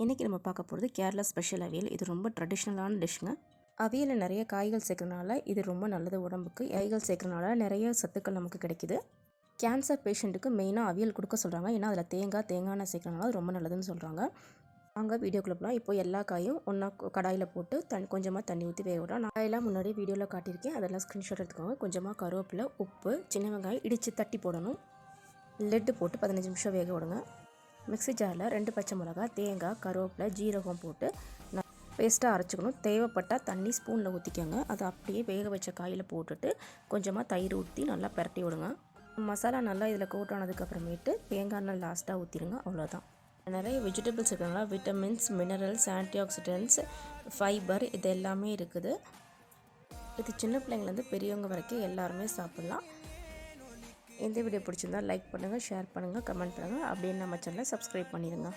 இன்றைக்கி நம்ம பார்க்க போகிறது கேரளா ஸ்பெஷல் அவியல். இது ரொம்ப ட்ரெடிஷ்னலான டிஷ்ங்க. அவியலில் நிறைய காய்கள் சேர்க்கறனால இது ரொம்ப நல்லது உடம்புக்கு. காய்கள் சேர்க்கறனால நிறைய சத்துக்கள் நமக்கு கிடைக்குது. கேன்சர் பேஷண்ட்டுக்கு மெயினாக அவியல் கொடுக்க சொல்கிறாங்க. ஏன்னா அதில் தேங்காய் எண்ணெய் சேர்க்கறனால அது ரொம்ப நல்லதுன்னு சொல்கிறாங்க. அங்கே வீடியோக்குள்ளே போகலாம். இப்போ எல்லா காயும் ஒன்றா கடாயில் போட்டு கொஞ்சமாக தண்ணி ஊற்றி வேக விடலாம். நான் எல்லாம் முன்னாடி வீடியோவில் காட்டியிருக்கேன். அதெல்லாம் ஸ்க்ரீன்ஷாட் எடுத்துக்கோங்க. கொஞ்சமாக கருவேப்பிலை, உப்பு, சின்ன வெங்காயம் இடித்து தட்டி போடணும். லெட்டு போட்டு 15 நிமிஷம் வேக விடுங்க. மிக்ஸி ஜாரில் 2 பச்சை மிளகாய், தேங்காய், கருவேப்பிலை, ஜீரகம் போட்டு பேஸ்ட்டாக அரைச்சிக்கணும். தேவைப்பட்டால் தண்ணி ஸ்பூனில் ஊற்றிக்கோங்க. அதை அப்படியே வேக வச்ச காயில் போட்டுட்டு கொஞ்சமாக தயிர் ஊற்றி நல்லா பரட்டி விடுங்க. மசாலா நல்லா இதில் கோட் ஆனதுக்கப்புறமேட்டு தேங்காய் எண்ணெய் லாஸ்ட்டாக ஊற்றிடுங்க. அவ்வளோதான். நிறைய வெஜிடபிள்ஸ் இருக்கிறனால விட்டமின்ஸ், மினரல்ஸ், ஆன்டிஆக்சிடென்ட்ஸ், ஃபைபர் இது எல்லாமே இருக்குது. இது சின்ன பிள்ளைங்கள்லேருந்து பெரியவங்க வரைக்கும் எல்லாருமே சாப்பிட்லாம். இந்த வீடியோ பிடிச்சிருந்தா லைக் பண்ணுங்கள், ஷேர் பண்ணுங்கள், கமெண்ட் பண்ணுங்கள். அப்படியே நம்ம சேனலை சப்ஸ்கிரைப் பண்ணிடுங்க.